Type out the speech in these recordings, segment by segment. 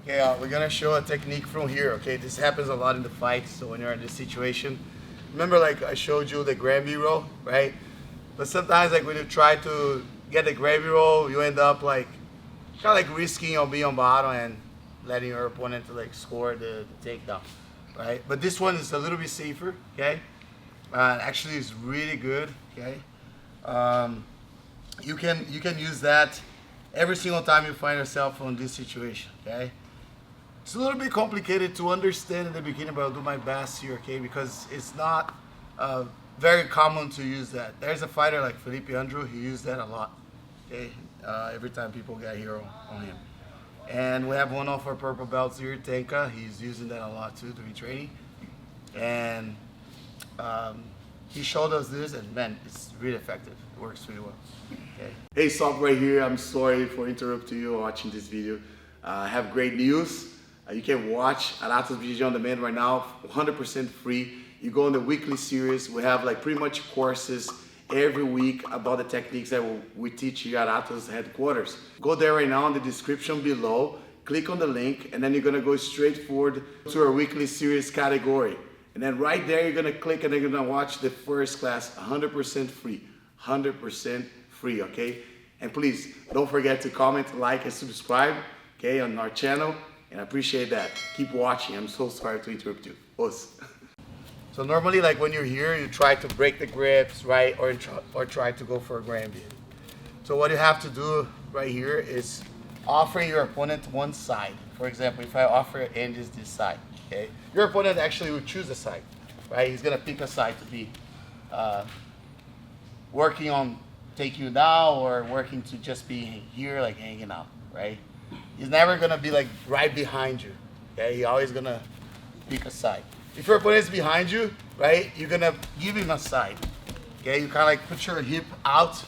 Okay, we're gonna show a technique from here. Okay, this happens a lot in the fights. So when you're in this situation, remember, like I showed you the gravity roll, right? But sometimes, like when you try to get the gravity roll, you end up like kind of like risking on being on bottom and letting your opponent to like score the takedown, right? But this one is a little bit safer. Okay, actually, it's really good. Okay, you can use that every single time you find yourself in this situation. Okay. It's a little bit complicated to understand in the beginning, but I'll do my best here, okay? Because it's not very common to use that. There's a fighter like Felipe Andrew, he used that a lot, okay? Every time people get here on him. And we have one of our purple belts here, Tenka. He's using that a lot too during training. And he showed us this, and man, it's really effective. It works really well. Okay. Hey, Stop right here. I'm sorry for interrupting you watching this video. I have great news. You can watch at Atos BJJ on demand right now, 100% free. You go on the weekly series. We have like pretty much courses every week about the techniques that we teach here at Atos headquarters. Go there right now in the description below, click on the link, and then you're gonna go straight forward to our weekly series category. And then right there, you're gonna click and you're gonna watch the first class, 100% free, 100% free, okay? And please, don't forget to comment, like, and subscribe, okay, on our channel. And I appreciate that. Keep watching. I'm so sorry to interrupt you. Us. So normally, like when you're here, you try to break the grips, right? Or try to go for a grand view. So what you have to do right here is offering your opponent one side. For example, if I offer Andy's this side, okay? Your opponent actually will choose a side, right? He's gonna pick a side to be working on taking you down or working to just be here, like hanging out, right? He's never gonna be like right behind you. Okay, he's always gonna pick a side. If your opponent is behind you, right, you're gonna give him a side. Okay, you kind of like put your hip out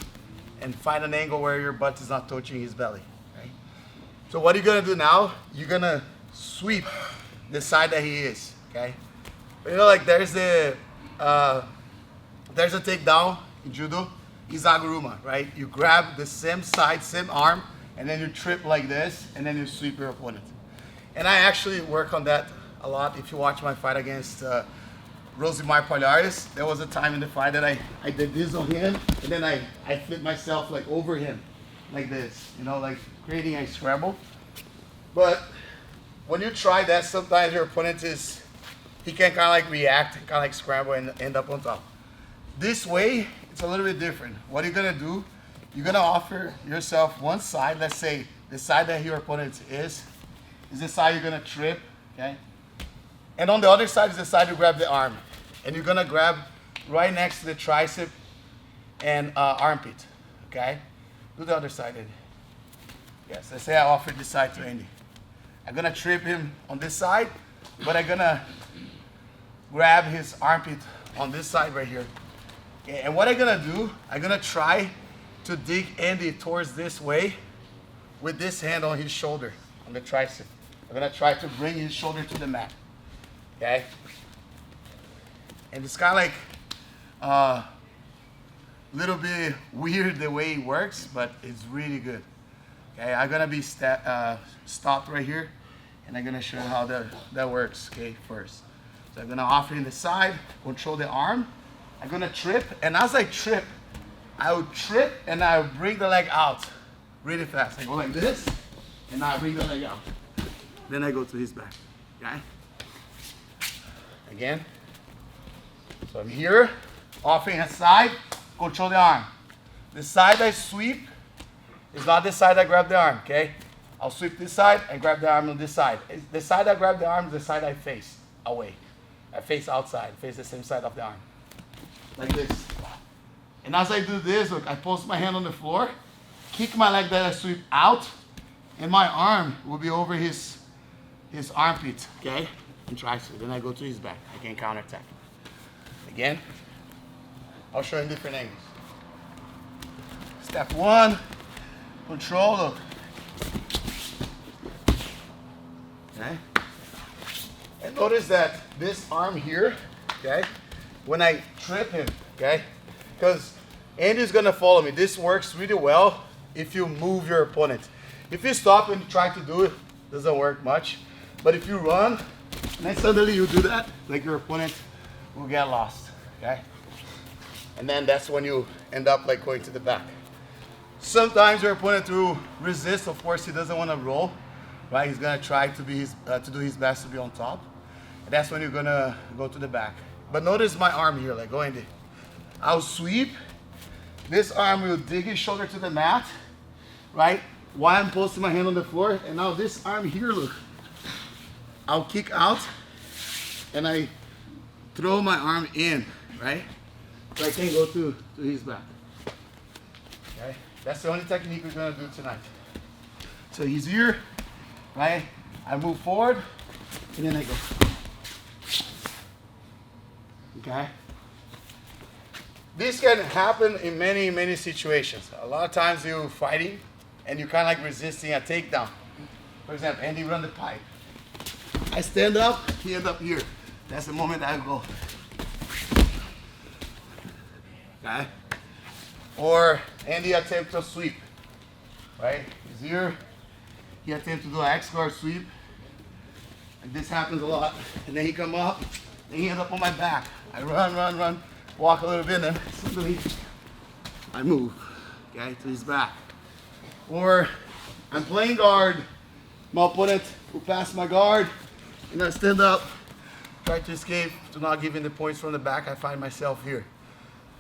and find an angle where your butt is not touching his belly. Right. So what you're gonna do now? You're gonna sweep the side that he is. Okay. But you know, like there's a takedown in judo, izaguruma, right? You grab the same side, same arm, and then you trip like this, and then you sweep your opponent. And I actually work on that a lot. If you watch my fight against Rosimar Palhares, there was a time in the fight that I did this on him, and then I flipped myself like over him, like this, you know, like creating a scramble. But when you try that, sometimes your opponent he can kind of like react, kind of like scramble and end up on top. This way, it's a little bit different. What you're gonna do, you're gonna offer yourself one side. Let's say the side that your opponent is the side you're gonna trip, okay? And on the other side is the side you grab the arm. And you're gonna grab right next to the tricep and armpit, okay? Do the other side, Andy. Yes, let's say I offer this side to Andy. I'm gonna trip him on this side, but I'm gonna grab his armpit on this side right here. Okay, and what I'm gonna do, I'm gonna try to dig Andy towards this way with this hand on his shoulder, on the tricep. I'm gonna try to bring his shoulder to the mat, okay? And it's kind of like little bit weird the way it works, but it's really good. Okay, I'm gonna be stopped right here, and I'm gonna show you how that works, okay, first. So I'm gonna offer in the side, control the arm. I'm gonna trip, and as I trip, I will trip and I will bring the leg out really fast. I go like this, and I bring the leg out. Then I go to his back, okay? Again. So I'm here, offering a side, control the arm. The side I sweep is not the side I grab the arm, okay? I'll sweep this side and grab the arm on this side. The side I grab the arm is the side I face away. I face outside, face the same side of the arm. Like this. And as I do this, look, I post my hand on the floor, kick my leg that I sweep out, and my arm will be over his armpit, okay? And tricep. Then I go to his back. I can counterattack. Again, I'll show you in different angles. Step one, control, look. Okay? And notice that this arm here, okay, when I trip him, okay, because Andy's gonna follow me. This works really well if you move your opponent. If you stop and try to do it doesn't work much. But if you run, and then suddenly you do that, like your opponent will get lost, okay? And then that's when you end up like going to the back. Sometimes your opponent will resist. Of course, he doesn't want to roll, right? He's gonna try to be to do his best to be on top. And that's when you're gonna go to the back. But notice my arm here, like going there. I'll sweep. This arm will dig his shoulder to the mat, right? While I'm posting my hand on the floor. And now this arm here, look. I'll kick out and I throw my arm in, right? So I can go to his back. Okay? That's the only technique we're gonna do tonight. So he's here, right? I move forward and then I go. Okay? This can happen in many, many situations. A lot of times you're fighting and you're kind of like resisting a takedown. For example, Andy run the pipe. I stand up, he ends up here. That's the moment I go. Okay? Or Andy attempts to sweep, right? He's here, he attempts to do an X-guard sweep. And this happens a lot. And then he come up, and he ends up on my back. I run, walk a little bit, and suddenly I move, okay, to his back. Or I'm playing guard, my opponent will pass my guard, and I stand up, try to escape, to not give him the points from the back. I find myself here,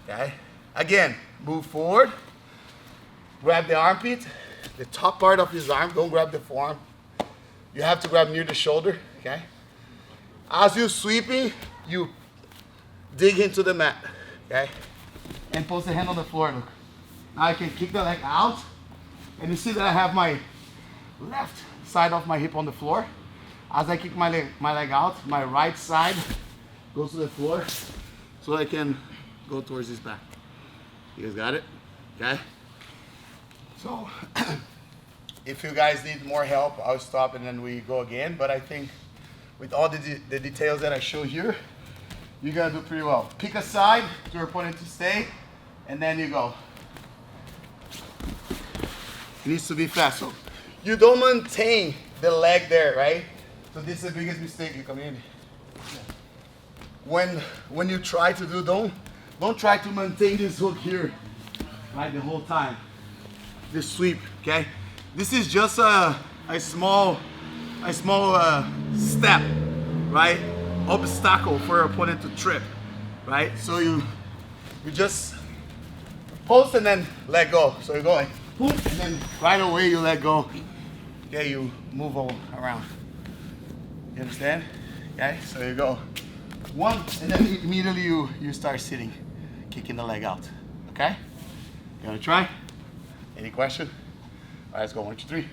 okay? Again, move forward, grab the armpit, the top part of his arm, don't grab the forearm. You have to grab near the shoulder, okay? As you're sweeping, you dig into the mat, okay? And post the hand on the floor, look. Now I can kick the leg out, and you see that I have my left side of my hip on the floor. As I kick my leg out, my right side goes to the floor, so I can go towards his back. You guys got it? Okay? So, if you guys need more help, I'll stop and then we go again. But I think with all the details that I show here, you're gonna do pretty well. Pick a side to your opponent to stay, and then you go. It needs to be fast. So you don't maintain the leg there, right? So this is the biggest mistake you come in. When you try to do, don't try to maintain this hook here, right, the whole time. This sweep, okay? This is just a small step, right? Obstacle for your opponent to trip, right? So you just post and then let go. So you go like, boom, and then right away you let go. Okay, you move all around. You understand? Okay, so you go one, and then immediately you start sitting, kicking the leg out. Okay? You wanna try? Any question? All right, let's go, 1, 2, 3.